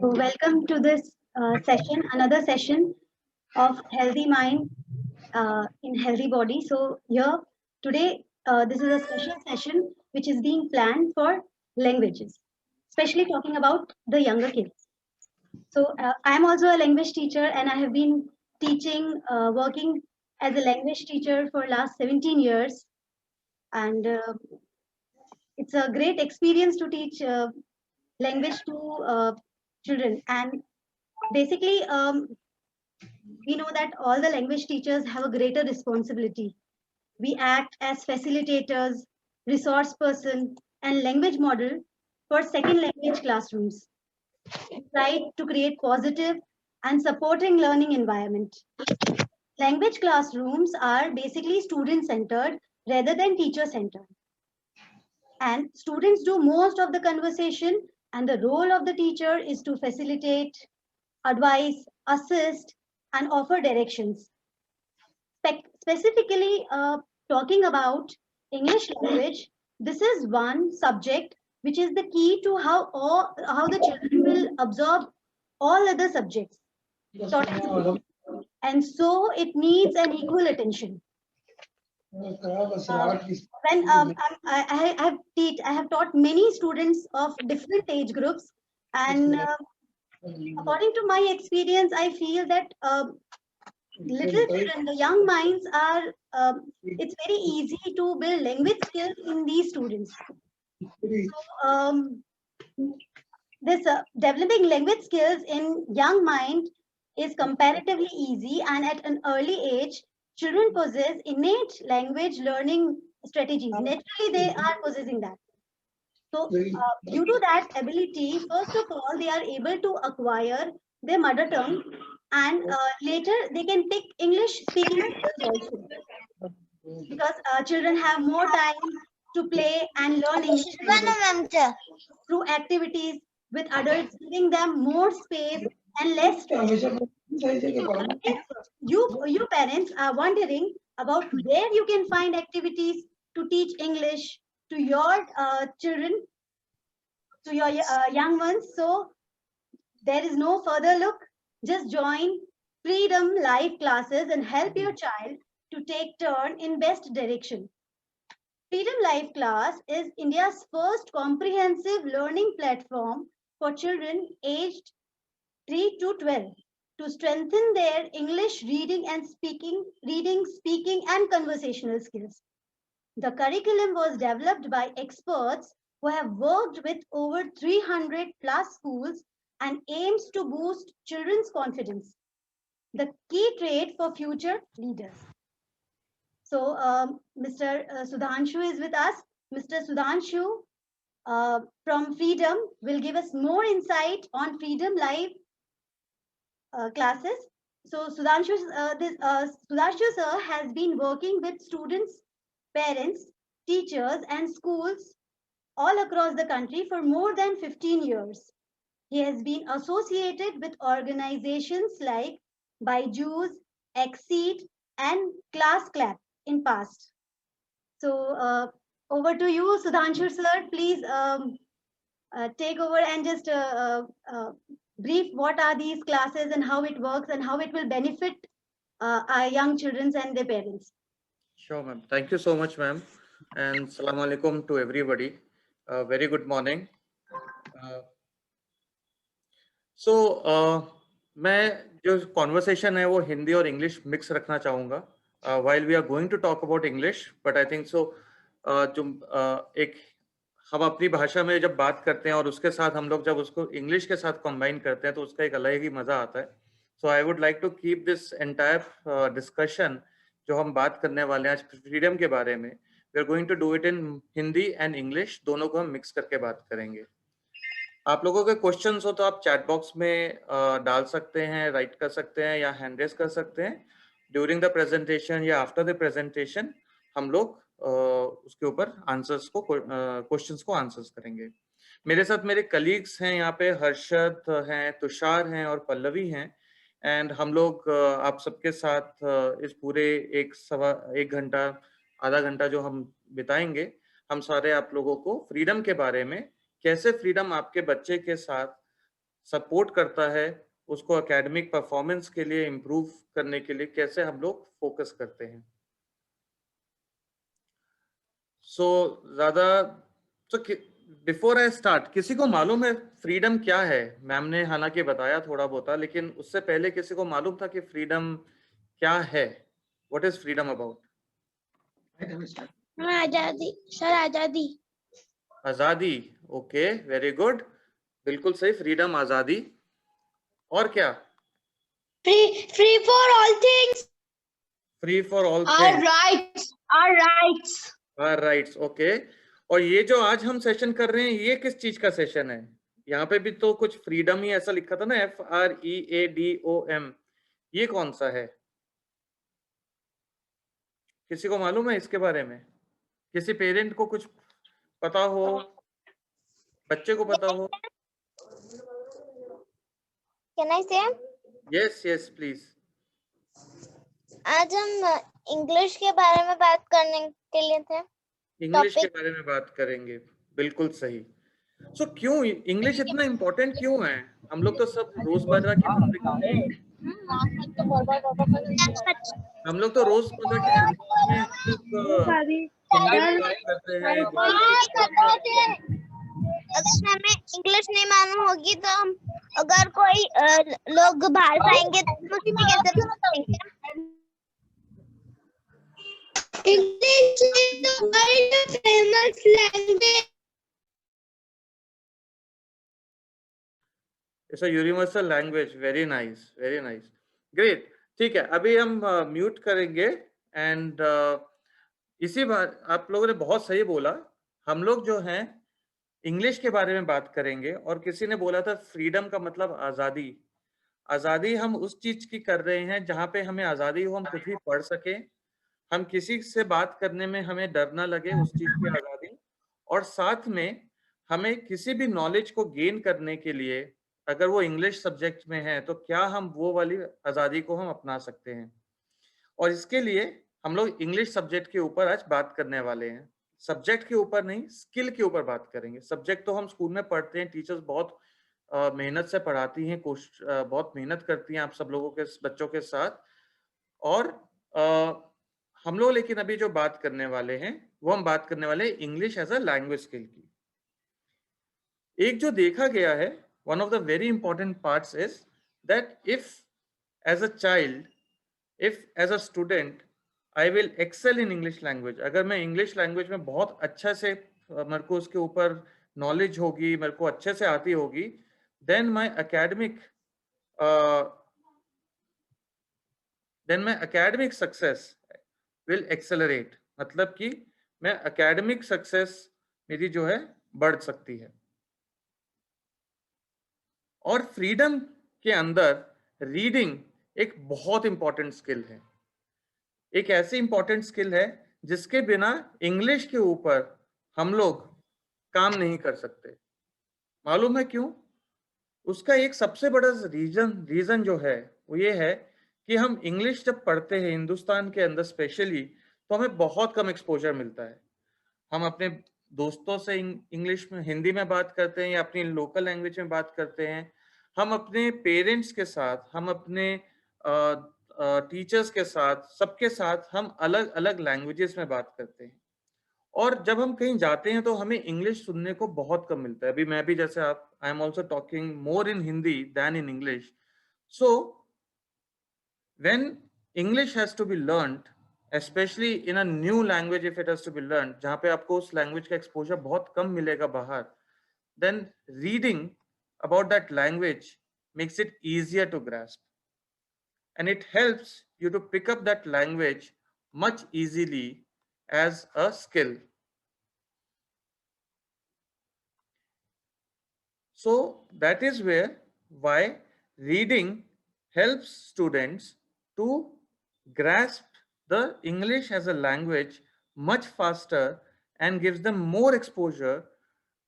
So welcome to this session, another session of healthy mind in healthy body. So here today, this is a special session which is being planned for languages, especially talking about the younger kids. So I am also a language teacher, and I have been teaching, working as a language teacher for last 17 years, and it's a great experience to teach language to children. And basically, we know that all the language teachers have a greater responsibility. We act as facilitators, resource person, and language model for second language classrooms. We try to create positive and supporting learning environment. Language classrooms are basically student centered rather than teacher centered. And students do most of the conversation, and the role of the teacher is to facilitate, advise, assist, and offer directions. Specifically, talking about English language, this is one subject which is the key to how the children will absorb all other subjects taught in school. And so it needs an equal attention. When I have taught many students of different age groups, and according to my experience, I feel that little children, the young minds are. It's very easy to build language skills in these students. So this developing language skills in young mind is comparatively easy, and at an early age, children possess innate language learning strategies. Naturally, they are possessing that. So, due to that ability, first of all, they are able to acquire their mother tongue, and later they can pick English speaking skills also, because children have more time to play and learn English language through activities with adults, giving them more space and less stress. If you parents are wondering about where you can find activities to teach English to your children, to your young ones, so there is no further look. Just join Freedom Live classes and help your child to take turn in best direction. Freedom Live class is India's first comprehensive learning platform for children aged 3 to 12 to strengthen their English reading, speaking, and conversational skills. The curriculum was developed by experts who have worked with over 300 plus schools and aims to boost children's confidence, the key trait for future leaders. So, Mr. Sudhanshu is with us. Mr. Sudhanshu from Freedom will give us more insight on Freedom Live classes. So, Sudhanshu sir has been working with students, parents, teachers, and schools all across the country for more than 15 years. He has been associated with organizations like Byju's, Exceed, and Class Clap in past. So over to you, Sudhanshu sir. Please take over and just brief what are these classes and how it works and how it will benefit our young children and their parents. Sure, ma'am. Thank you so much, ma'am. And Assalamu alaikum to everybody. Very good morning. मैं जो conversation है वो हिंदी और English mix रखना चाहूँगा while we are going to talk about English, but I think so जो एक हम अपनी भाषा में जब बात करते हैं और उसके साथ हम लोग जब उसको इंग्लिश के साथ कंबाइन करते हैं तो उसका एक अलग ही मजा आता है. So I would like to keep this entire discussion जो हम बात करने वाले हैं आज फ्रीडम के बारे में, we are going to do it in Hindi and English, दोनों को हम मिक्स करके बात करेंगे. आप लोगों के क्वेश्चंस हो तो आप चैट बॉक्स में डाल सकते हैं, राइट कर सकते हैं या हैंड रेज कर सकते हैं. ड्यूरिंग द प्रेजेंटेशन या आफ्टर द प्रेजेंटेशन हम लोग उसके ऊपर आंसर्स को क्वेश्चंस को आंसर्स करेंगे. मेरे साथ मेरे कलीग्स हैं यहाँ पे, हर्षद हैं, तुषार हैं और पल्लवी हैं. एंड हम लोग आप सबके साथ इस पूरे एक घंटा आधा घंटा जो हम बिताएंगे, हम सारे आप लोगों को फ्रीडम के बारे में, कैसे फ्रीडम आपके बच्चे के साथ सपोर्ट करता है, उसको एकेडमिक परफॉर्मेंस के लिए इम्प्रूव करने के लिए कैसे हम लोग फोकस करते हैं। सो ज़्यादा तो बिफोर आई स्टार्ट, किसी को मालूम है फ्रीडम क्या है? मैम ने हालांकि बताया थोड़ा बहुत, लेकिन उससे पहले किसी को मालूम था कि फ्रीडम क्या है? What is freedom about? आजादी सर, आजादी। आजादी, ओके, वेरी गुड, बिल्कुल सही, फ्रीडम, आजादी। और क्या? Free for all things. Free for all our things, rights, our rights. Rights, okay. और ये जो आज हम सेशन कर रहे हैं, ये किस चीज का सेशन है? यहाँ पे भी तो कुछ फ्रीडम ही ऐसा लिखा था ना, FREADOM, ये कौन सा है? किसी को मालूम है इसके बारे में? किसी पेरेंट को कुछ पता हो, बच्चे को पता हो? कैन आई से? Yes yes please. आज हम इंग्लिश के बारे में बात करने के लिए थे। इंग्लिश के Topic. बारे में बात करेंगे, बिल्कुल सही। सो क्यों इंग्लिश इतना इम्पोर्टेंट क्यों है? हम लोग तो सब रोजमर्रा की जिंदगी में, हम लोग तो रोजमर्रा की जिंदगी में हिंदी में बात करते हैं, अगर हमें इंग्लिश नहीं मालूम होगी तो हम, अगर कोई लोग बाहर से आएंगे तो उसी में कैसे बातेंगे? English is the world famous language. It's a universal language, very nice, very nice, great. ठीक है, अभी हम म्यूट करेंगे एंड इसी बार आप लोगों ने बहुत सही बोला, हम लोग जो हैं इंग्लिश के बारे में बात करेंगे। और किसी ने बोला था फ्रीडम का मतलब आज़ादी। आज़ादी हम उस चीज की कर रहे हैं जहाँ पे हमें आज़ादी हो, हम कुछ भी पढ़ सके, हम किसी से बात करने में हमें डर ना लगे, उस चीज की आज़ादी। और साथ में हमें किसी भी नॉलेज को गेन करने के लिए, अगर वो इंग्लिश सब्जेक्ट में है, तो क्या हम वो वाली आज़ादी को हम अपना सकते हैं। और इसके लिए हम लोग इंग्लिश सब्जेक्ट के ऊपर आज बात करने वाले हैं। सब्जेक्ट के ऊपर नहीं, स्किल के ऊपर बात करेंगे। सब्जेक्ट तो हम स्कूल में पढ़ते हैं, टीचर्स बहुत मेहनत से पढ़ाती हैं, बहुत मेहनत करती हैं आप सब लोगों के, बच्चों के साथ। और हम लोग लेकिन अभी जो बात करने वाले हैं, वो हम बात करने वाले हैं English as a language skill की। एक जो देखा गया है, one of the very important parts is that if as a child, if as a student I will excel in English language, अगर मैं इंग्लिश लैंग्वेज में बहुत अच्छा से मेरे को उसके ऊपर नॉलेज होगी, मेरे को अच्छे से आती होगी, then my academic success will accelerate। मतलब कि मैं academic success मेरी जो है बढ़ सकती है। और फ्रीडम के अंदर रीडिंग एक बहुत इंपॉर्टेंट स्किल है, एक ऐसी इंपॉर्टेंट स्किल है जिसके बिना इंग्लिश के ऊपर हम लोग काम नहीं कर सकते। मालूम है क्यों? उसका एक सबसे बड़ा रीजन जो है वो ये है कि हम इंग्लिश जब पढ़ते हैं हिंदुस्तान के अंदर स्पेशली, तो हमें बहुत कम एक्सपोजर मिलता है। हम अपने दोस्तों से इंग्लिश में, हिंदी में बात करते हैं या अपनी लोकल लैंग्वेज में बात करते हैं। हम अपने पेरेंट्स के साथ, हम अपने टीचर्स के साथ, सबके साथ हम अलग अलग लैंग्वेजेस में बात करते हैं। और जब हम कहीं जाते हैं तो हमें इंग्लिश सुनने को बहुत कम मिलता है। अभी मैं भी, जैसे आप, I am also talking more in Hindi than in English. So when English has to be learned, especially in a new language, if it has to be learned, जहाँ पे आपको उस language का exposure बहुत कम मिलेगा बाहर, then reading about that language makes it easier to grasp, and it helps you to pick up that language much easily as a skill. So that is why reading helps students to grasp the English as a language much faster and gives them more exposure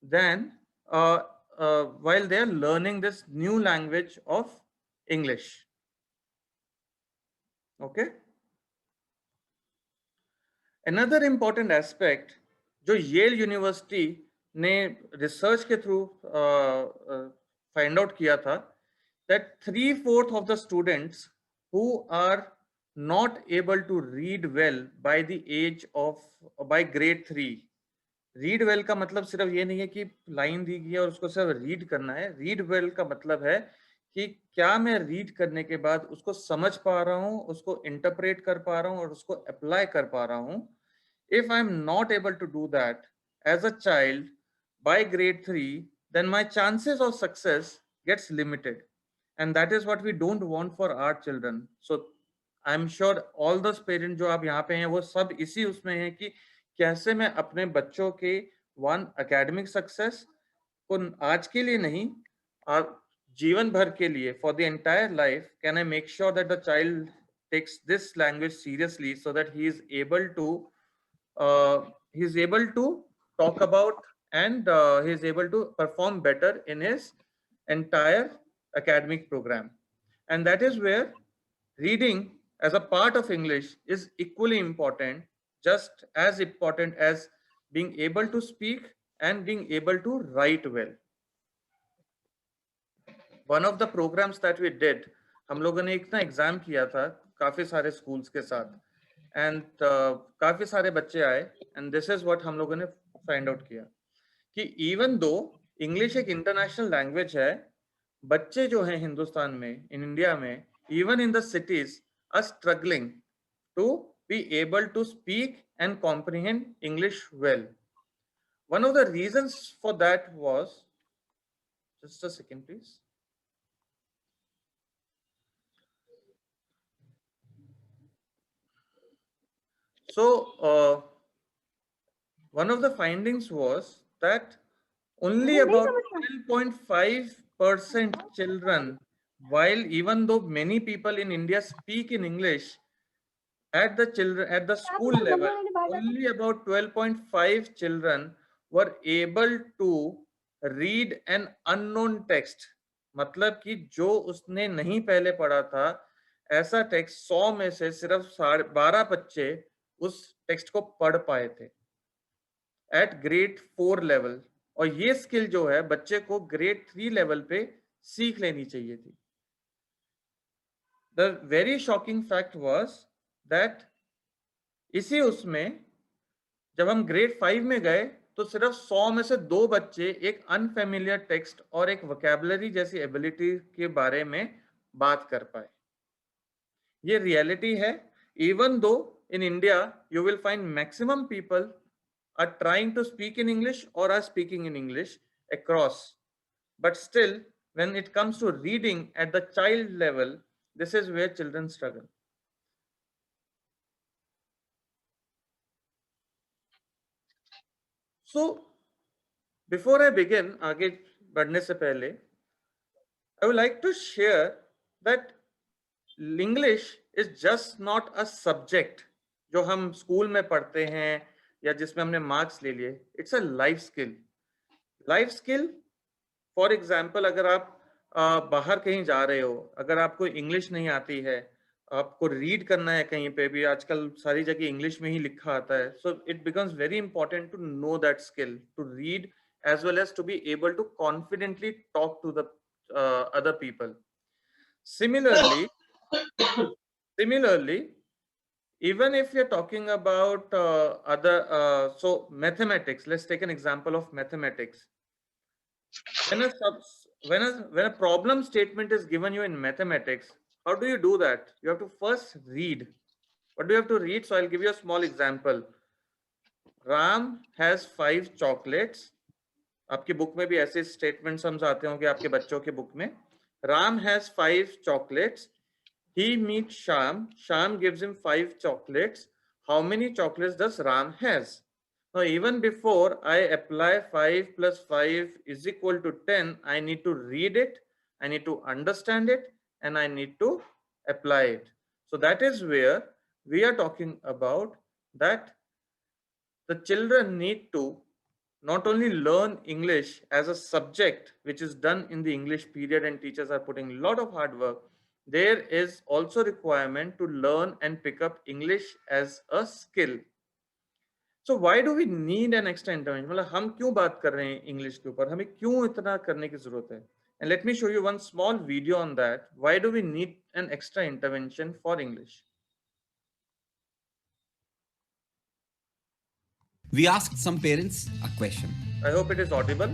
than while they are learning this new language of English. Okay. Another important aspect जो L university ने research के through find out किया था that 3/4 of the students who are not able to read well by the age of by grade 3. Read well का मतलब सिर्फ ये नहीं है कि लाइन दी गई है और उसको सिर्फ रीड करना है. रीड वेल का मतलब है कि क्या मैं रीड करने के बाद उसको समझ पा रहा हूँ, उसको इंटरप्रेट कर पा रहा हूँ और उसको अप्लाई कर पा रहा हूँ. If I am not able to do that as a child by grade 3, then my chances of success gets limited. And that is what we don't want for our children. So I'm sure all those parents जो आप यहाँ पे हैं वो सब इसी उसमें हैं कि कैसे मैं अपने बच्चों के वन एकेडमिक सक्सेस को आज के लिए नहीं जीवन भर के लिए for the entire life can I make sure that the child takes this language seriously so that he is able to talk about and he is able to perform better in his entire academic program. And that is where reading as a part of English is equally important, just as important as being able to speak and being able to write well. One of the programs that we did, हम लोगों ने एक ना exam किया था काफी सारे schools के साथ एंड काफी सारे बच्चे आए एंड दिस इज व्हाट हम लोगों ने फाइंड आउट किया कि इवन दो इंग्लिश एक इंटरनेशनल लैंग्वेज है, बच्चे जो हैं हिंदुस्तान में, इन इंडिया में, even in the cities are struggling to be able to speak and comprehend English well. One of the reasons for that was, just a second please. So one of the findings was that only about 12.5% children, while even though many people in India speak in English at the school level, only about 12.5 children were able to read an unknown text. मतलब कि जो उसने नहीं पहले पढ़ा था ऐसा text 100 में से सिर्फ 12 बच्चे उस टेक्स्ट को पढ़ पाए थे एट ग्रेड 4 लेवल. और ये स्किल जो है बच्चे को ग्रेड 3 लेवल पे सीख लेनी चाहिए थी. The very shocking fact was that इसी उसमें जब हम ग्रेड 5 में गए तो सिर्फ 100 में से 2 बच्चे एक अनफेमिलियर टेक्स्ट और एक वोकैबुलरी जैसी एबिलिटी के बारे में बात कर पाए. ये रियलिटी है. Even though in India you will find maximum people are trying to speak in English or are speaking in English across, but still when it comes to reading at the child level, this is where children struggle. So before I begin आगे बढ़ने से पहले I would like to share that English is just not a subject जो हम school में पढ़ते हैं या जिसमें हमने मार्क्स ले लिए. It's a life skill. Life skill for example अगर आप बाहर कहीं जा रहे हो, अगर आपको इंग्लिश नहीं आती है, आपको रीड करना है कहीं पे भी, आजकल सारी जगह इंग्लिश में ही लिखा आता है, so it becomes very important to know that skill, to read as well as to be able to confidently talk to the other people. Similarly, even if you're talking about so mathematics, let's take an example of mathematics. When a problem statement is given you in mathematics, how do you do that? You have to first read. What do you have to read? So I'll give you a small example. Ram has 5 chocolates. आपकी book में भी ऐसे statements हम आते होंगे आपके बच्चों के बुक में. Ram has 5 chocolates. He meets Sham. Sham gives him 5 chocolates. How many chocolates does Ram has? Now, even before I apply 5 plus 5 is equal to 10, I need to read it, I need to understand it, and I need to apply it. So that is where we are talking about that the children need to not only learn English as a subject, which is done in the English period and teachers are putting a lot of hard work, there is also requirement to learn and pick up English as a skill. So why do we need an extra intervention? मतलब हम क्यों बात कर रहे हैं English के ऊपर, हमें क्यों इतना करने की जरूरत है? And let me show you one small video on that. Why do we need an extra intervention for English? We asked some parents a question. I hope it is audible.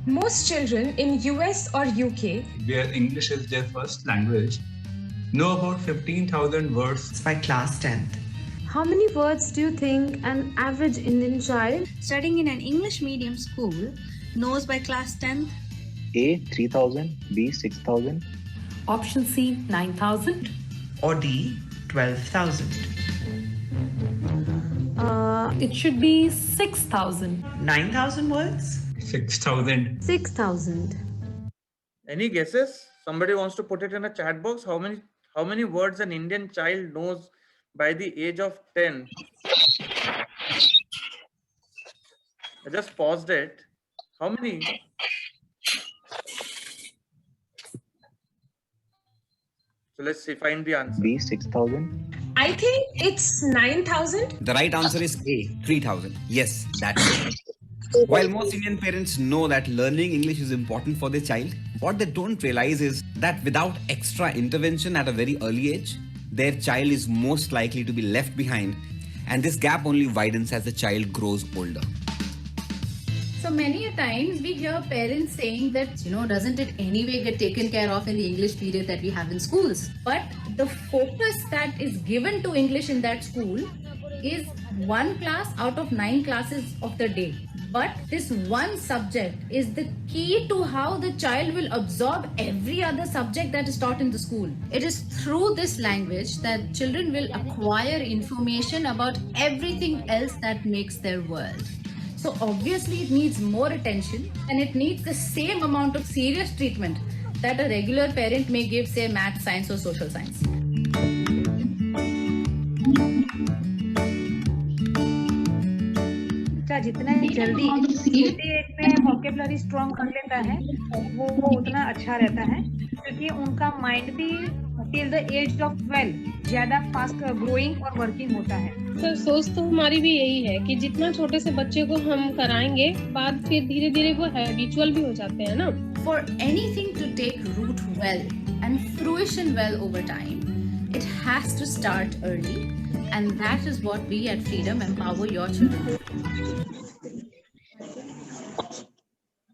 Most children in US or UK, where English is their first language, know about 15,000 words by class 10th. how many words do you think an average Indian child studying in an English medium school knows by class 10th? A 3,000, B 6,000. Option C 9,000 or D 12,000. It should be 6,000. 9,000 words? 6,000. 6,000. Any guesses? Somebody wants to put it in a chat box. How many words an Indian child knows by the age of 10? I just paused it. How many? So let's see, find the answer. B 6,000. I think it's 9,000. The right answer is A, 3,000. Yes, that's it. While most Indian parents know that learning English is important for their child, what they don't realize is that without extra intervention at a very early age, their child is most likely to be left behind, and this gap only widens as the child grows older. So many a times we hear parents saying that, doesn't it anyway get taken care of in the English period that we have in schools? But the focus that is given to English in that school is 1 class out of 9 classes of the day. But this one subject is the key to how the child will absorb every other subject that is taught in the school. It is through this language that children will acquire information about everything else that makes their world. So obviously it needs more attention, and it needs the same amount of serious treatment that a regular parent may give, say, math, science or social science. जितना जल्दी में vocabulary strong कर लेता है वो उतना अच्छा रहता है, क्योंकि उनका माइंड भी टिल द एज ऑफ 12 ज्यादा फास्ट ग्रोइंग और वर्किंग होता है। सर सोच तो हमारी भी यही है कि जितना छोटे से बच्चे को हम कराएंगे, बाद फिर धीरे धीरे वो हैबिचुअल भी हो जाते हैं ना। For anything to take root well and fruition well over time, it has to start early, and that is what we at Freedom empower your children.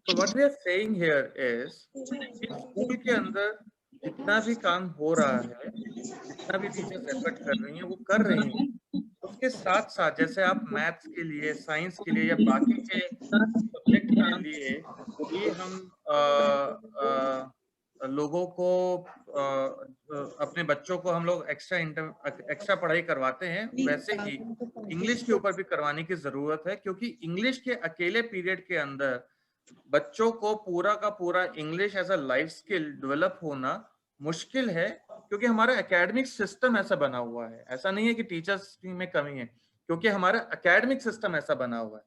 So what we are saying here is कि school के अंदर जितना भी काम हो रहा है, जितना भी टीचर्स एफर्ट कर रही हैं, वो कर रही हैं। उसके साथ साथ जैसे आप मैथ्स के लिए, साइंस के लिए या बाकी के सब्जेक्ट के लिए भी हम लोगों को अपने बच्चों को हम लोग एक्स्ट्रा पढ़ाई करवाते हैं, वैसे ही इंग्लिश के ऊपर भी करवाने की जरूरत है, क्योंकि इंग्लिश के अकेले पीरियड के अंदर बच्चों को पूरा का पूरा English as a life skill develop होना मुश्किल है, क्योंकि हमारा एकेडमिक सिस्टम ऐसा बना हुआ है। ऐसा नहीं है कि टीचर्स में कमी है, क्योंकि हमारा एकेडमिक सिस्टम ऐसा बना हुआ है,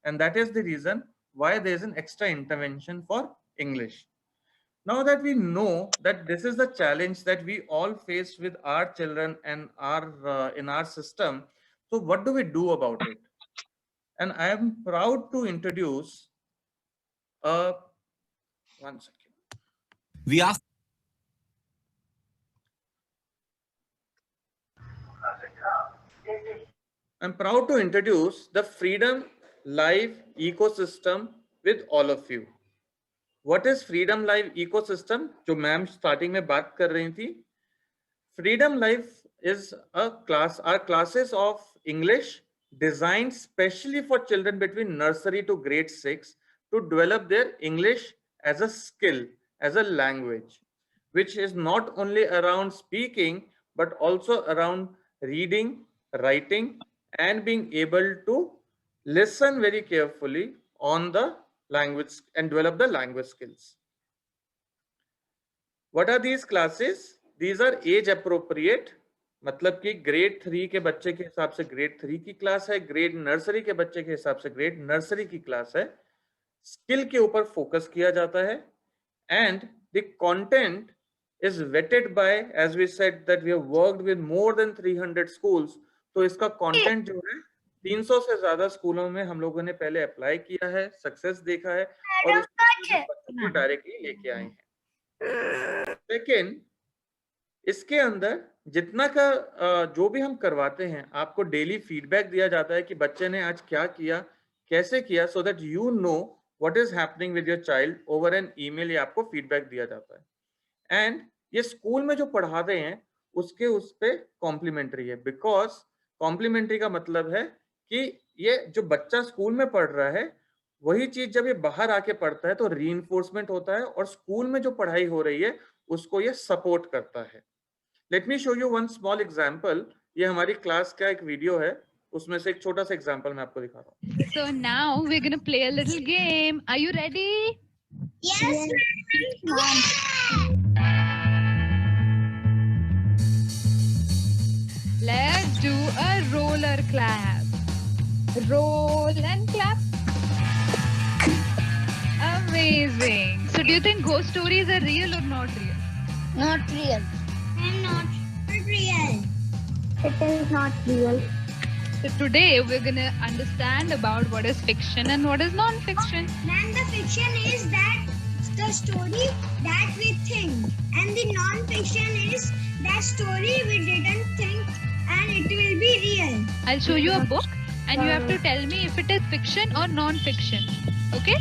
and that is the reason why there is an extra intervention for English. Now that we know that this is the challenge that we all face with our children and our in our system, so what do we do about it? And I am proud to introduce one second. We asked. I'm proud to introduce the Freedom Live ecosystem with all of you. What is Freedom Live ecosystem? जो ma'am starting में बात कर रही थी. Freedom Live is a class, our classes of English designed specially for children between nursery to grade 6 to develop their English as a skill, as a language, which is not only around speaking, but also around reading, writing, and being able to listen very carefully on the language and develop the language skills. What are these classes? These are age appropriate, मतलब कि grade 3 के बच्चे के हिसाब से grade 3 की class है, grade nursery के बच्चे के हिसाब से ग्रेड नर्सरी की क्लास है. स्किल के ऊपर फोकस किया जाता है, and the content is vetted by, as we said, that we have worked with more than 300 schools. तो इसका कंटेंट जो है 300 से ज्यादा स्कूलों में हम लोगों ने पहले अप्लाई किया है, सक्सेस देखा है, और उसके बच्चों को डायरेक्टली लेके आए हैं। लेकिन इसके अंदर जितना का जो भी हम करवाते हैं, आपको डेली फीडबैक दिया जाता है कि बच्चे ने आज क्या किया, कैसे किया, so that you know what is happening with your child over an email. ये आपको फीडबैक दिया जाता है। एंड ये स्कूल में जो पढ़ाते हैं उसके उस पे कॉम्प्लीमेंट्री है, बिकॉज कॉम्प्लीमेंट्री का मतलब है कि ये जो बच्चा स्कूल में पढ़ रहा है वही चीज जब ये बाहर आके पढ़ता है तो रीइंफोर्समेंट होता है, और स्कूल में जो पढ़ाई हो रही है उसको ये सपोर्ट करता है। Let me show you one small example. ये हमारी क्लास का एक वीडियो है, उसमें से एक छोटा सा एग्जाम्पल मैं आपको दिखा रहा हूँ। So now we're gonna play a little game. Are you ready? Yes. Let's do a roller clap. Roll and clap. Amazing. So do you think ghost stories are real or not real? Not real. I'm not real. It is not real. So today we're gonna understand about what is fiction and what is non-fiction. Then the fiction is that the story that we think, and the non-fiction is that story we didn't think and it will be real. I'll show you a book and you have to tell me if it is fiction or non-fiction. Okay?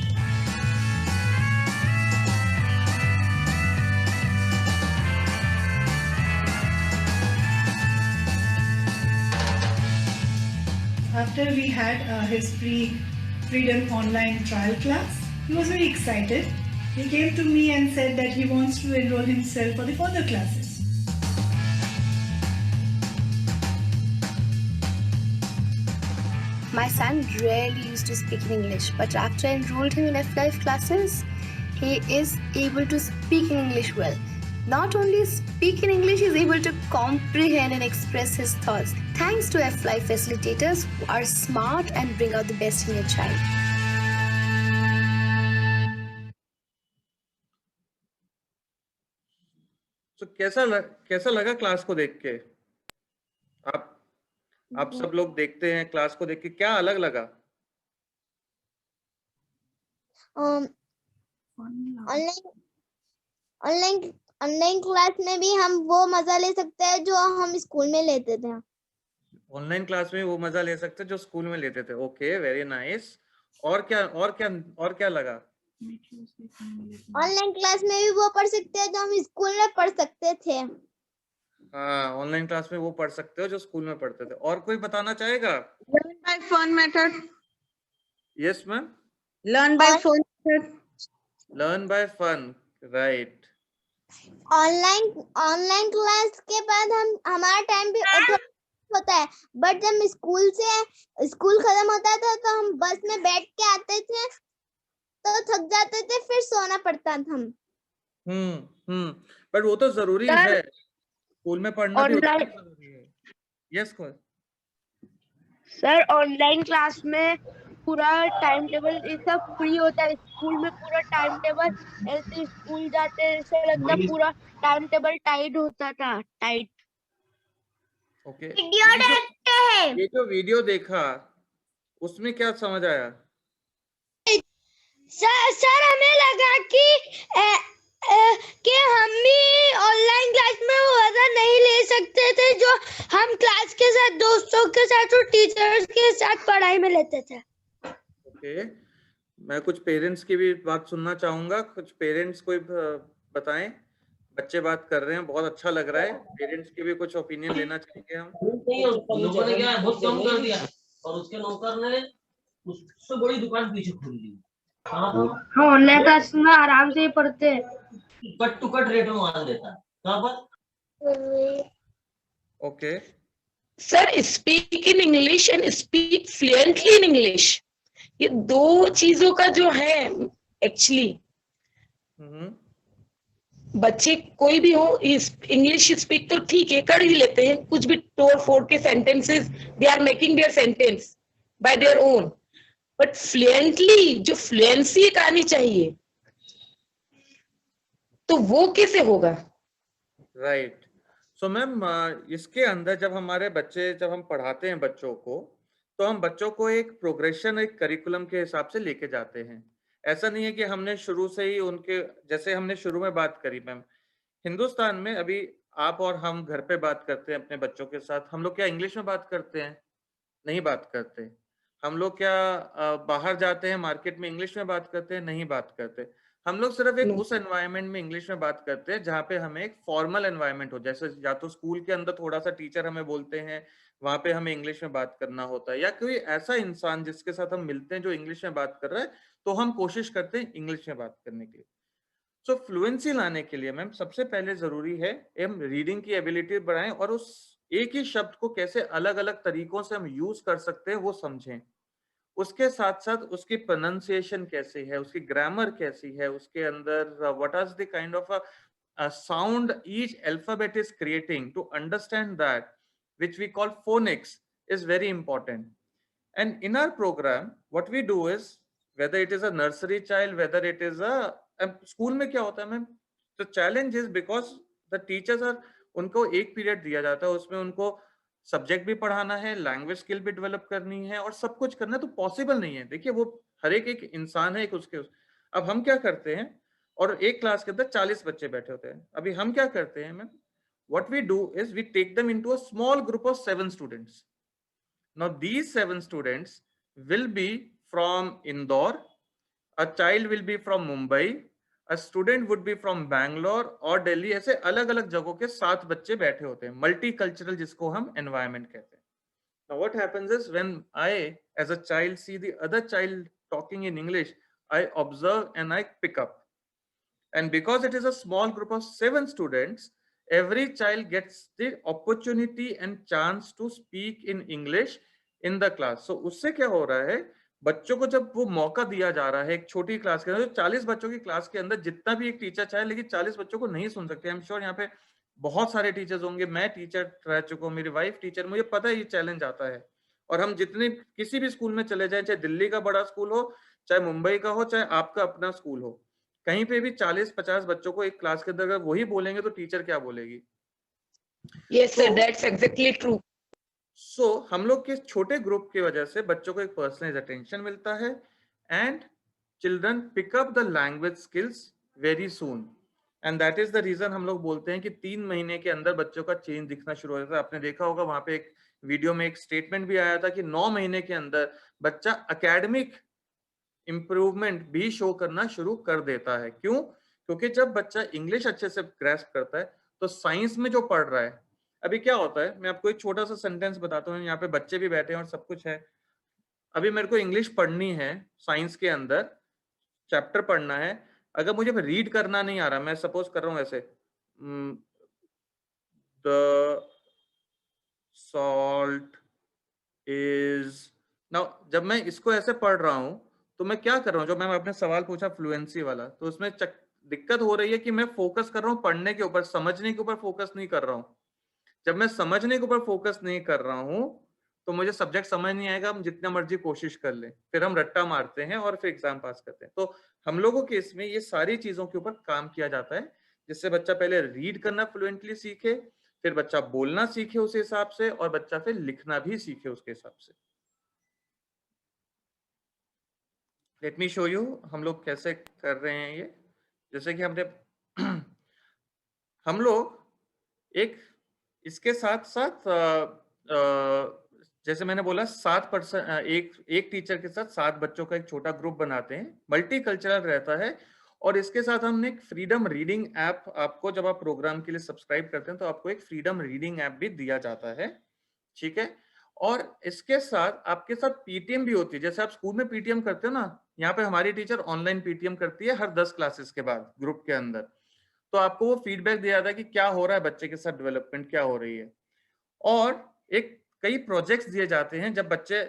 After we had his Freedom online trial class, he was very excited. He came to me and said that he wants to enroll himself for the further classes. My son rarely used to speak in English, but after I enrolled him in F-Life classes, he is able to speak in English well. Not only speak in English, he is able to comprehend and express his thoughts. Thanks to F-Life facilitators who are smart and bring out the best in your child. So, कैसा लगा class को देख के? आप सब लोग देखते हैं, क्लास को देख के क्या अलग लगा? ऑनलाइन क्लास में भी हम वो मजा ले सकते हैं जो हम स्कूल में लेते थे। ऑनलाइन क्लास में वो मजा ले सकते हैं जो स्कूल में लेते थे। Okay, very nice. और क्या लगा? ऑनलाइन क्लास में भी वो पढ़ सकते हैं जो हम स्कूल में पढ़ सकते थे। हाँ, ऑनलाइन क्लास में वो पढ़ सकते हो जो स्कूल में पढ़ते थे। और कोई बताना चाहेगा? Learn by phone method. Yes ma'am. Learn by phone method. Learn by fun, right. Online class के बाद हमारा टाइम भी होता है, बट जब स्कूल खत्म होता था तो हम बस में बैठ के आते थे तो थक जाते थे, फिर सोना पड़ता था। बट वो तो जरूरी है, स्कूल में पढ़ना भी जरूरी है। यस सर, ऑनलाइन क्लास में पूरा टाइम टेबल ये सब फ्री होता है। स्कूल में पूरा टाइम टेबल, ऐसे स्कूल जाते ऐसे लगता पूरा टाइम टेबल टाइट होता था, टाइट। ओके, वीडियो देखते हैं। ये जो वीडियो देखा उसमें क्या समझ आया? सर हमें लगा कि हम भी ऑनलाइन क्लास में वो मजा नहीं ले सकते थे जो हम क्लास के साथ, दोस्तों के साथ और टीचर्स के साथ पढ़ाई में लेते थे। ओके, मैं कुछ पेरेंट्स की भी बात सुनना चाहूंगा। कुछ पेरेंट्स कोई बताएं, बच्चे बात कर रहे हैं, बहुत अच्छा लग रहा है। पेरेंट्स की भी कुछ ओपिनियन लेना चाहेंगे हम। लोगों ने क्या बहुत कम कर दिया और उसके नौकर ने उससे बड़ी दुकान पीछे खोल ली। हाँ, ऑनलाइन क्लास में आराम से ही पढ़ते हैं, कट टू कट रेट में मान देता। कहाँ पर? Okay sir, speak in English and speak fluently in English, ये दो चीजों का जो है एक्चुअली बच्चे कोई भी हो, इंग्लिश स्पीक तो ठीक है, कर ही लेते हैं, कुछ भी तोड़ फोड़ के sentences, they are making their sentence by their own, but fluently जो फ्लुएंसी एक आनी चाहिए तो वो कैसे होगा? राइट। सो मैम, इसके अंदर जब हम पढ़ाते हैं बच्चों को, तो हम बच्चों को एक प्रोग्रेशन, एक करिकुलम के हिसाब से लेके जाते हैं। ऐसा नहीं है कि हमने शुरू से ही उनके, जैसे हमने शुरू में बात करी मैम, हिंदुस्तान में अभी आप और हम घर पे बात करते हैं अपने बच्चों के साथ, हम लोग क्या इंग्लिश में बात करते हैं? नहीं बात करते। हम लोग क्या बाहर जाते हैं मार्केट में इंग्लिश में बात करते हैं? नहीं बात करते। हम लोग सिर्फ एक उस एनवायरनमेंट में इंग्लिश में बात करते हैं जहाँ पे हमें एक फॉर्मल एनवायरनमेंट हो, जैसे या तो स्कूल के अंदर थोड़ा सा टीचर हमें बोलते हैं, वहां पे हमें इंग्लिश में बात करना होता है, या कोई ऐसा इंसान जिसके साथ हम मिलते हैं जो इंग्लिश में बात कर रहा है, तो हम कोशिश करते हैं इंग्लिश में बात करने की। सो फ्लुएंसी लाने के लिए मैम सबसे पहले जरूरी है हम रीडिंग की एबिलिटी बढ़ाएं और उस एक ही शब्द को कैसे अलग अलग तरीकों से हम यूज कर सकते हैं वो समझें। उसके साथ साथ उसकी प्रोनाउंसिएशन कैसी है, उसकी ग्रामर कैसी है, उसके अंदर what is the kind of a sound each alphabet is creating, to understand that, which we call phonics, is very important. And in our program what we do is, whether it is a nursery child, whether it is a school में क्या होता है ma'am, the challenge is because the teachers are, उनको एक period दिया जाता है, उसमें उनको सब्जेक्ट भी पढ़ाना है, लैंग्वेज स्किल भी डेवलप करनी है और सब कुछ करना है, तो पॉसिबल नहीं है। देखिए वो हर एक इंसान है, एक उसके अब हम क्या करते हैं, और एक क्लास के अंदर 40 बच्चे बैठे होते हैं, अभी हम क्या करते हैं ma'am, what we do is we take them into a small group of 7 students. Now these 7 students will be from Indore, a child will be from Mumbai, a student would be from Bangalore और Delhi, ऐसे अलग अलग जगहों के 7 बच्चे बैठे होते हैं, मल्टीकल्चरल जिसको हम एनवायरनमेंट कहते हैं। Now what happens is, when I as a child see the other child talking in English, I observe and I pick up. And because it is a small group of 7 students, every child gets the opportunity and chance to speak in English in the class. So उससे क्या हो रहा है, बच्चों को जब वो मौका दिया जा रहा है एक छोटी क्लास के अंदर, 40 बच्चों की क्लास के अंदर जितना भी एक टीचर चाहे, लेकिन 40 बच्चों को नहीं सुन सकते। आई एम श्योर यहाँ पे बहुत सारे टीचर्स होंगे, मैं टीचर रह चुका हूँ, मेरी वाइफ टीचर, मुझे पता है ये चैलेंज आता है। और हम जितने किसी भी स्कूल में चले जाए, चाहे दिल्ली का बड़ा स्कूल हो, चाहे मुंबई का हो, चाहे आपका अपना स्कूल हो, कहीं पे भी 40-50 बच्चों को एक क्लास के अंदर अगर वही बोलेंगे तो टीचर क्या बोलेगी? Yes sir, that's exactly true. सो हम लोग के छोटे ग्रुप की वजह से बच्चों को एक पर्सनलाइज्ड अटेंशन मिलता है and children pick up the language skills very soon, and that is the reason हम लोग बोलते हैं कि 3 महीने के अंदर बच्चों का चेंज दिखना शुरू हो जाता है। आपने देखा होगा वहां पे एक वीडियो में एक स्टेटमेंट भी आया था कि 9 महीने के अंदर बच्चा एकेडमिक इंप्रूवमेंट भी शो करना शुरू कर देता है। क्यों? क्योंकि जब बच्चा इंग्लिश अच्छे से ग्रैस्प करता है तो साइंस में जो पढ़ रहा है, अभी क्या होता है, मैं आपको एक छोटा सा सेंटेंस बताता हूँ, यहाँ पे बच्चे भी बैठे हैं और सब कुछ है। अभी मेरे को इंग्लिश पढ़नी है, साइंस के अंदर चैप्टर पढ़ना है, अगर मुझे रीड करना नहीं आ रहा, मैं सपोज कर रहा हूँ ऐसे, द सॉल्ट इज, नाउ जब मैं इसको ऐसे पढ़ रहा हूँ तो मैं क्या कर रहा हूँ, जो मैंने आपने सवाल पूछा फ्लुएंसी वाला, तो उसमें दिक्कत हो रही है कि मैं फोकस कर रहा हूँ पढ़ने के ऊपर, समझने के ऊपर फोकस नहीं कर रहा हूँ। जब मैं समझने के ऊपर फोकस नहीं कर रहा हूँ तो मुझे सब्जेक्ट समझ नहीं आएगा, हम जितना मर्जी कोशिश कर लें, फिर हम रट्टा मारते हैं और फिर एग्जाम पास करते हैं। तो हम लोगों के इसमें ये सारी चीजों के ऊपर काम किया जाता है, जिससे बच्चा पहले रीड करना फ्लुएंटली सीखे, फिर बच्चा बोलना सीखे उस हिसाब से, और बच्चा फिर लिखना भी सीखे उसके हिसाब से। लेट मी शो यू हम लोग कैसे कर रहे हैं ये। जैसे कि हमने हम लोग एक इसके साथ साथ जैसे मैंने बोला 7% एक टीचर के साथ 7 बच्चों का एक छोटा ग्रुप बनाते हैं, मल्टीकल्चरल रहता है। और इसके साथ हमने एक फ्रीडम रीडिंग ऐप, आपको जब आप प्रोग्राम के लिए सब्सक्राइब करते हैं तो आपको एक फ्रीडम रीडिंग ऐप भी दिया जाता है, ठीक है। और इसके साथ आपके साथ पीटीएम भी होती है, जैसे आप स्कूल में पीटीएम करते हो ना, यहाँ पे हमारी टीचर ऑनलाइन पीटीएम करती है हर 10 क्लासेस के बाद ग्रुप के अंदर। तो आपको वो फीडबैक दिया जाता है कि क्या हो रहा है बच्चे के साथ, डेवलपमेंट क्या हो रही है। और एक कई प्रोजेक्ट्स दिए जाते हैं जब बच्चे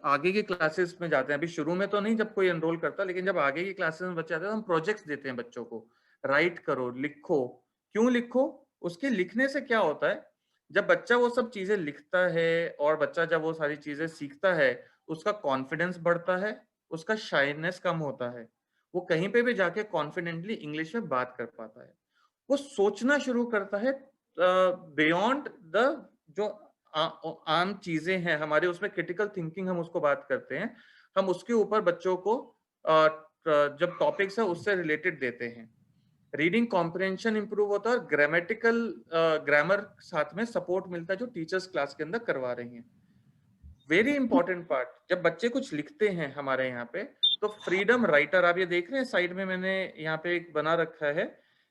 आगे की क्लासेस में जाते हैं, अभी शुरू में तो नहीं जब कोई एनरोल करता, लेकिन जब आगे की क्लासेस में बच्चे आते हैं तो हम प्रोजेक्ट्स देते हैं बच्चों को, राइट करो, लिखो। क्यों लिखो? उसके लिखने से क्या होता है, जब बच्चा वो सब चीजें लिखता है और बच्चा जब वो सारी चीजें सीखता है, उसका कॉन्फिडेंस बढ़ता है, उसका शाइनेस कम होता है, वो कहीं पे भी जाके कॉन्फिडेंटली इंग्लिश में बात कर पाता है, वो सोचना शुरू करता है बियॉन्ड द जो आम चीजें हैं हमारे, उसमें क्रिटिकल थिंकिंग हम उसको बात करते हैं, हम उसके ऊपर बच्चों को जब टॉपिक्स है उससे रिलेटेड देते हैं। रीडिंग कॉम्प्रिहेंशन इंप्रूव होता है और ग्रामर साथ में सपोर्ट मिलता है जो टीचर्स क्लास के अंदर करवा रही हैं। वेरी इंपॉर्टेंट पार्ट, जब बच्चे कुछ लिखते हैं हमारे यहाँ पे, तो फ्रीडम राइटर, आप ये देख रहे हैं साइड में मैंने यहाँ पे एक बना रखा है,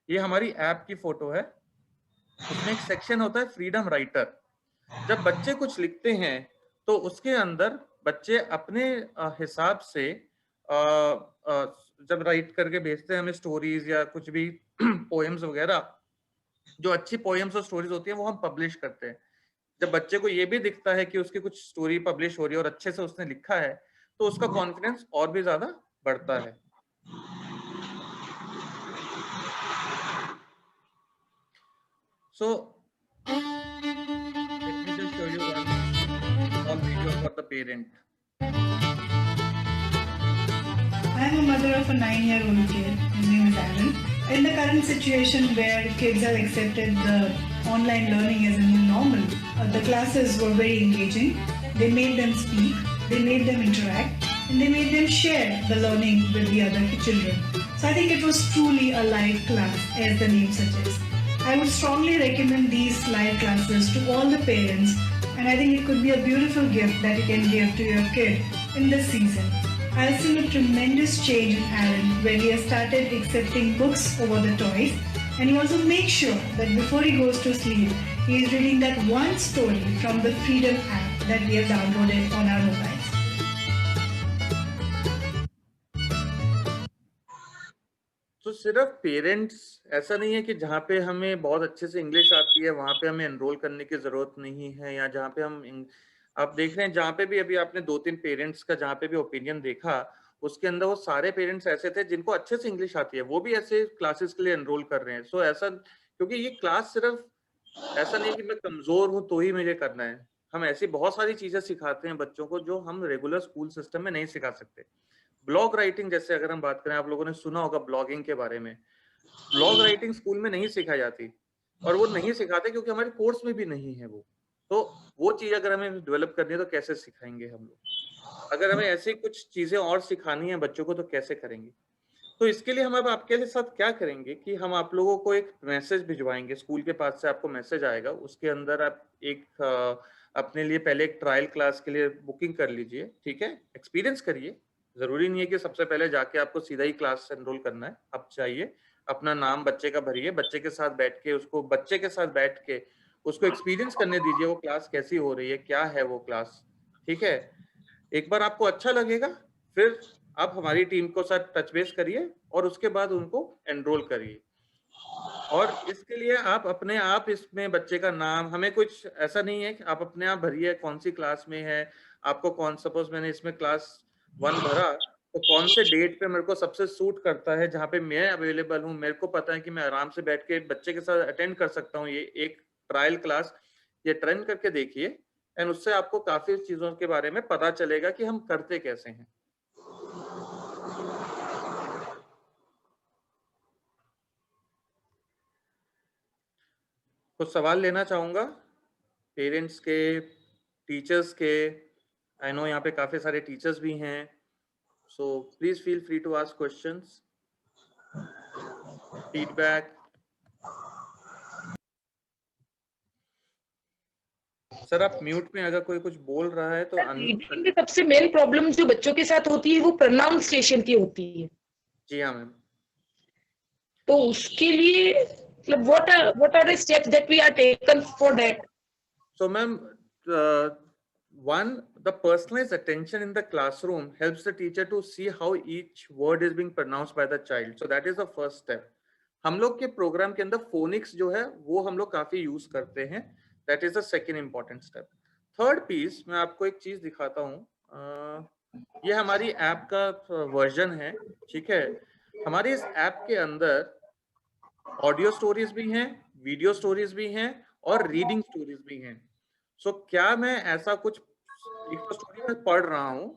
ये हमारी ऐप की फोटो है, उसमें एक सेक्शन होता है फ्रीडम राइटर। जब बच्चे कुछ लिखते हैं तो उसके अंदर बच्चे अपने हिसाब से जब राइट करके भेजते हैं हमें स्टोरीज या कुछ भी पोएम्स वगैरह, जो अच्छी पोएम्स और स्टोरीज होती हैं वो हम पब्लिश करते हैं। जब बच्चे को ये भी दिखता है कि उसकी कुछ स्टोरी पब्लिश हो रही है और अच्छे से उसने लिखा है, तो उसका कॉन्फिडेंस और भी ज्यादा बढ़ता है। So let me just show you one small video for the parent. I am a mother of a 9-year-old kid. His name is Aaron. In the current situation where kids have accepted the online learning as a new normal, the classes were very engaging. They made them speak, they made them interact, and they made them share the learning with the other children. So I think it was truly a live class, as the name suggests. I would strongly recommend these live classes to all the parents, and I think it could be a beautiful gift that you can give to your kid in this season. I've seen a tremendous change in Aaron when he has started accepting books over the toys, and he also makes sure that before he goes to sleep, he is reading that one story from the Freedom app that we have downloaded on our mobiles. तो सिर्फ parents, ऐसा नहीं है कि जहाँ पे हमें बहुत अच्छे से इंग्लिश आती है वहाँ पे हमें एनरोल करने की जरूरत नहीं है, या जहाँ पे हम आप देख रहे हैं जहाँ पे भी अभी आपने 2-3 पेरेंट्स का जहाँ पे भी ओपिनियन देखा, उसके अंदर वो सारे पेरेंट्स ऐसे थे जिनको अच्छे से इंग्लिश आती है, वो भी ऐसे क्लासेस के लिए एनरोल कर रहे हैं। सो ऐसा, क्योंकि ये क्लास सिर्फ ऐसा नहीं कि मैं कमजोर हूँ तो ही मुझे करना है, हम ऐसी बहुत सारी चीजें सिखाते हैं बच्चों को जो हम रेगुलर स्कूल सिस्टम में नहीं सिखा सकते। ब्लॉग राइटिंग जैसे अगर हम बात करें, आप लोगों ने सुना होगा ब्लॉगिंग के बारे में, ब्लॉग राइटिंग स्कूल में नहीं सिखाई जाती, और वो नहीं सिखाते क्योंकि हमारे कोर्स में भी नहीं है वो। तो वो चीज अगर हमें डेवलप करनी है तो कैसे सिखाएंगे हम लोग? अगर हमें ऐसी कुछ चीजें और सिखानी है बच्चों को तो कैसे करेंगे? तो इसके लिए हम अब आपके साथ क्या करेंगे कि हम आप लोगों को एक मैसेज भिजवाएंगे, स्कूल के पास से आपको मैसेज आएगा, उसके अंदर आप एक अपने लिए पहले एक ट्रायल क्लास के लिए बुकिंग कर लीजिए, ठीक है? एक्सपीरियंस करिए, जरूरी नहीं है कि सबसे पहले जाके आपको सीधा ही क्लास एनरोल करना है। आप चाहिए अपना नाम बच्चे का भरिए, बच्चे के साथ बैठ के उसको एक्सपीरियंस करने दीजिए वो क्लास कैसी हो रही है, क्या है वो क्लास, ठीक है? एक बार आपको अच्छा लगेगा फिर आप हमारी टीम को साथ टच बेस करिए और उसके बाद उनको एनरोल करिए। और इसके लिए आप अपने आप इसमें बच्चे का नाम, हमें कुछ ऐसा नहीं है कि आप अपने आप भरिए कौन सी क्लास में है आपको, कौन, सपोज मैंने इसमें क्लास 1 भरा तो कौन से डेट पे मेरे को सबसे सूट करता है, जहाँ पे मैं अवेलेबल हूँ, मेरे को पता है कि मैं आराम से बैठ के बच्चे के साथ अटेंड कर सकता हूँ ये एक ट्रायल क्लास, ये ट्रेन करके देखिए, एंड उससे आपको काफी चीजों के बारे में पता चलेगा कि हम करते कैसे हैं। कुछ सवाल लेना चाहूंगा पेरेंट्स के, टीचर्स के। आई नो यहाँ पे काफी सारे टीचर्स भी हैं, so please feel free to ask questions, feedback. Sir आप म्यूट में, अगर कोई कुछ बोल रहा है तो रीडिंग में सबसे मेन प्रॉब्लम जो बच्चों के साथ होती है वो प्रोनाउंसिएशन की होती है। जी हाँ मैम। तो उसके लिए मतलब what are the steps that we are taken for that? So ma'am, one, the personalized attention in the classroom helps the teacher to see how each word is being pronounced by the child. So that is the first step. हम लोग के programme के अंदर phoenix जो है वो हम लोग काफी यूज करते हैं, that is the second important step. Third piece मैं आपको एक चीज दिखाता हूँ, ये हमारी ऐप का वर्जन है, ठीक है? हमारी इस ऐप के अंदर ऑडियो स्टोरीज भी हैं, वीडियो स्टोरीज भी हैं और रीडिंग स्टोरीज भी हैं। सो क्या मैं ऐसा कुछ, एक तो स्टोरी में पढ़ रहा हूँ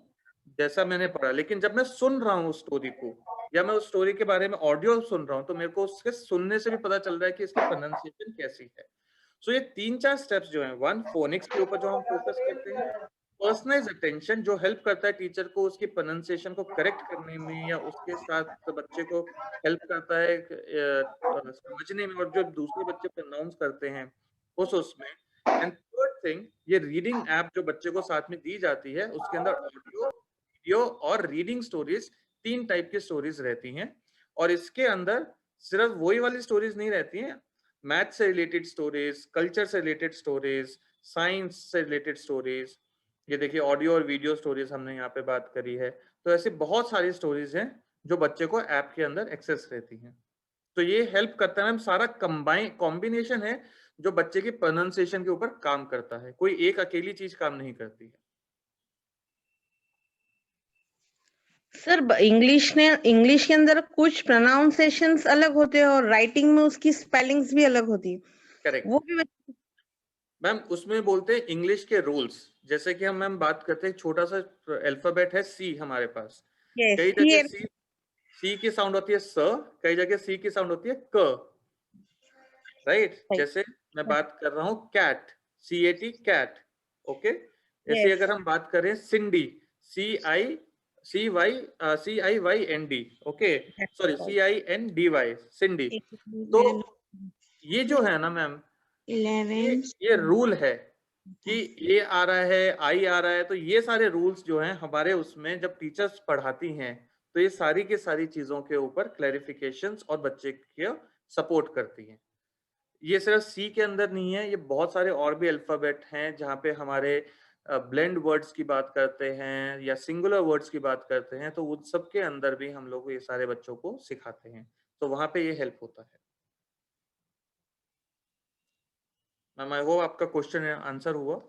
जैसा मैंने पढ़ा, लेकिन जब मैं सुन रहा हूँ उस स्टोरी को या मैं उस स्टोरी के बारे में ऑडियो सुन रहा हूँ तो मेरे को उसके सुनने से भी पता चल रहा है कि इसकी प्रोनाउंसिएशन कैसी है। सो ये 3-4 स्टेप्स जो हैं, वन फोनिक्स के ऊपर जो हम फोकस करते हैं, पर्सनलाइज अटेंशन जो हेल्प करता है टीचर को उसकी प्रोनाउंसिएशन को करेक्ट करने में, या उसके साथ बच्चे को हेल्प करता है समझने में, और जो दूसरे बच्चे प्रोनाउंस करते हैं उसमें। एंड थर्ड थिंग, ये रीडिंग ऐप जो बच्चे को साथ में दी जाती है, उसके अंदर ऑडियो, वीडियो और रीडिंग स्टोरीज, 3 टाइप की स्टोरीज रहती हैं। और इसके अंदर सिर्फ वही वाली स्टोरीज नहीं रहती हैं, मैथ से रिलेटेड स्टोरीज, कल्चर से रिलेटेड स्टोरीज, साइंस से रिलेटेड स्टोरीज, ये देखिए ऑडियो और वीडियो स्टोरीज हमने यहाँ पे बात करी है। तो ऐसी बहुत सारी स्टोरीज हैं जो बच्चे को ऐप के अंदर एक्सेस रहती हैं। तो ये हेल्प करता है मैम, सारा कॉम्बिनेशन है जो बच्चे की प्रोनाउंसिएशन के ऊपर काम करता है, कोई एक अकेली चीज काम नहीं करती है। सर इंग्लिश के अंदर कुछ प्रोनाउंसिएशंस अलग होते हैं और राइटिंग में उसकी स्पेलिंग्स भी अलग होती है। करेक्ट वो भी मैम, उसमें बोलते हैं इंग्लिश के रूल्स। जैसे कि हम मैम बात करते हैं, छोटा सा अल्फाबेट है सी हमारे पास, कई जगह सी की साउंड होती है स, कई जगह सी की साउंड होती है क, राइट। जैसे मैं बात कर रहा हूँ कैट, CAT कैट, ओके। ऐसे अगर हम बात करें सिंडी, CIYND, ओके, सॉरी CINDY, सिंडी। तो ये जो है ना मैम, ये रूल है कि ए आ रहा है, आई आ रहा है, तो ये सारे रूल्स जो हैं हमारे उसमें जब टीचर्स पढ़ाती हैं तो ये सारी की सारी चीजों के ऊपर क्लैरिफिकेशंस और बच्चे के सपोर्ट करती हैं। ये सिर्फ सी के अंदर नहीं है, ये बहुत सारे और भी अल्फाबेट हैं जहाँ पे हमारे ब्लेंड वर्ड्स की बात करते हैं या सिंगुलर वर्ड्स की बात करते हैं, तो उन सब के अंदर भी हम लोग ये सारे बच्चों को सिखाते हैं, तो वहां पे ये हेल्प होता है। मैम आई होप आपका क्वेश्चन आंसर हुआ।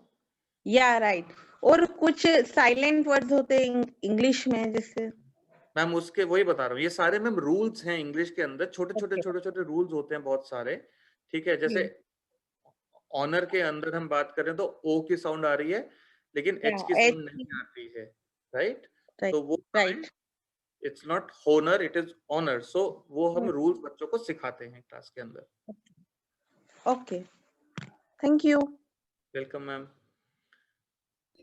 या राइट। और कुछ साइलेंट वर्ड्स होते हैं इंग्लिश में, जैसे मैम उसके वही बता रहा हूँ, ये सारे मैम रूल्स हैं इंग्लिश के अंदर, छोटे छोटे रूल्स होते हैं बहुत सारे, ठीक है। जैसे ऑनर के अंदर हम बात करें तो ओ की साउंड आ रही है लेकिन एच की साउंड नहीं आती है, राइट। तो वो it's not honour, it is honour. So वो हम रूल्स बच्चों को सिखाते हैं क्लास के अंदर। Okay, thank you. Welcome ma'am.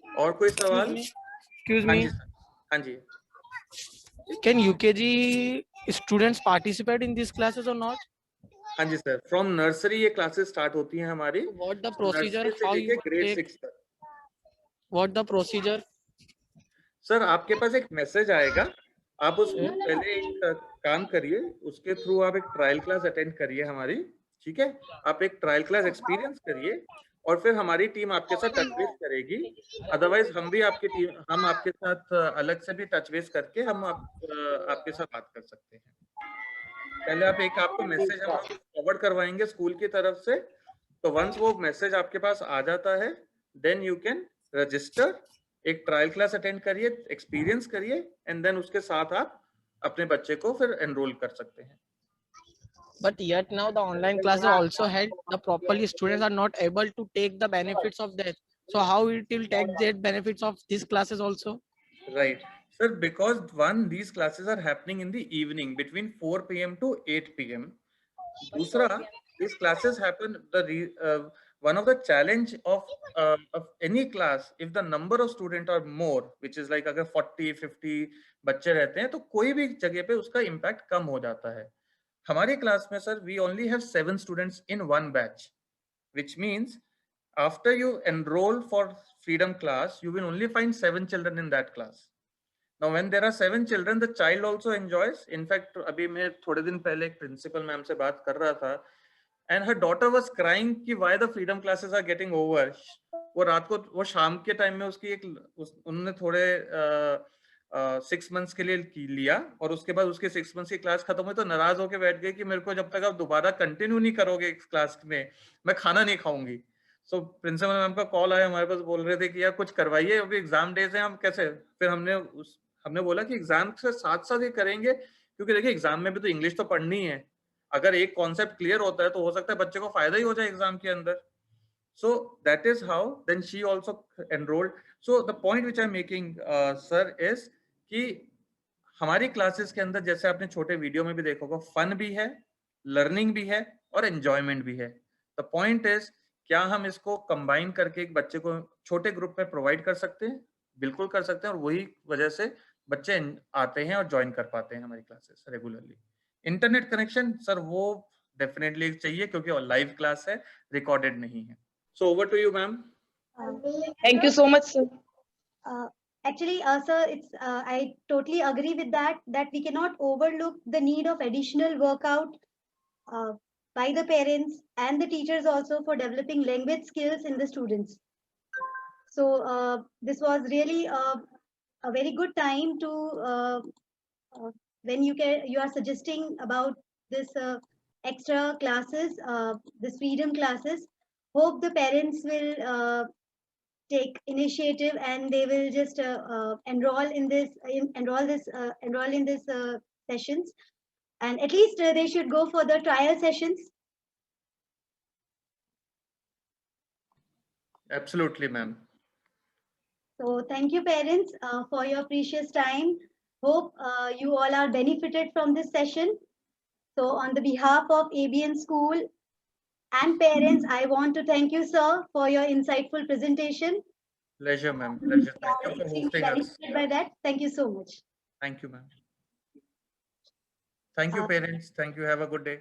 और कोई सवाल? Excuse me. हाँ जी। Can UKG students participate in these classes or not? हाँ जी सर, फ्रॉम नर्सरी ये क्लासेस स्टार्ट होती हैं हमारी। What the procedure? How you grade take? 6 तक। What the procedure? सर आपके पास एक मैसेज आएगा, आप उसमें पहले एक काम करिए, उसके थ्रू आप एक ट्रायल क्लास अटेंड करिए हमारी, ठीक है। आप एक ट्रायल क्लास एक्सपीरियंस करिए और फिर हमारी टीम आपके साथ टच बेस करेगी। अदरवाइज हम भी आपकी टीम, हम आपके साथ अलग से भी टच बेस करके हम आपके साथ बात कर सकते हैं। पहले आप एक आपको मैसेज हम फॉरवर्ड करवाएंगे स्कूल की तरफ से, तो वंस वो मैसेज आपके पास आ जाता है देन यू कैन रजिस्टर, एक ट्रायल क्लास अटेंड करिए, एक्सपीरियंस करिए, एंड देन उसके साथ आप अपने बच्चे को फिर एनरोल कर सकते हैं। But yet now the online classes also had the properly students are not able to take the benefits of that. So how it will take that benefits of these classes also? Right, sir, because one, these classes are happening in the evening between 4 PM to 8 PM. दूसरा, these classes happen, one of the challenge of any class, if the number of student are more, which is like अगर 40-50 बच्चे रहते हैं तो कोई भी जगह पे उसका impact कम हो जाता है। हमारी क्लास में sir we only have 7 students in one batch, which means after you enroll for freedom class you will only find 7 children in that class. Now when there are 7 children, the child also enjoys. In fact अभी मैं थोड़े दिन पहले एक principal ma'am से बात कर रहा था and her daughter was crying कि why the freedom classes are getting over. वो रात को, वो शाम के टाइम में उसकी उन्होंने थोड़े 6 months के लिए लिया और उसके बाद उसके 6 months की क्लास खत्म हुई तो नाराज होकर बैठ गई कि मेरे को जब तक आप दोबारा कंटिन्यू नहीं करोगे इस क्लास में मैं खाना नहीं खाऊंगी। सो प्रिंसिपल मैम का कॉल आया हमारे पास, बोल रहे थे कि यार कुछ करवाइए, अभी एग्जाम डेज हैं, हम कैसे। फिर हमने बोला कि एग्जाम के साथ साथ ये करेंगे, क्योंकि देखिए एग्जाम में भी तो इंग्लिश तो पढ़नी है। अगर एक कॉन्सेप्ट क्लियर होता है तो हो सकता है बच्चे को फायदा ही हो जाए एग्जाम के अंदर। So that is how then she also enrolled. So the point which I'm making sir is कि हमारी क्लासेस के अंदर जैसे आपने छोटे वीडियो में भी देखा होगा, फन भी है, लर्निंग भी है और एंजॉयमेंट भी है। द पॉइंट इज क्या हम इसको कंबाइन करके एक बच्चे को छोटे ग्रुप में प्रोवाइड कर सकते हैं? बिल्कुल कर सकते हैं, और वही वजह से बच्चे आते हैं और ज्वाइन कर पाते हैं हमारी classes regularly. Internet connection sir वो डेफिनेटली चाहिए, क्योंकि लाइव क्लास है, रिकॉर्डेड नहीं है। So over to you ma'am. Thank you so much, sir. Actually, sir, I totally agree with that we cannot overlook the need of additional workout by the parents and the teachers also for developing language skills in the students. So this was really a very good time to when you are suggesting about this extra classes, this freedom classes. Hope the parents will take initiative and they will just enroll in this sessions, and at least they should go for the trial sessions. Absolutely, ma'am. So thank you, parents, for your precious time. Hope you all are benefited from this session. So on the behalf of ABN School and parents, I want to thank you, sir, for your insightful presentation. Pleasure, ma'am. Pleasure. Thank you for hosting us. Benefited by that. Thank you so much. Thank you, ma'am. Thank you, parents. Thank you. Have a good day.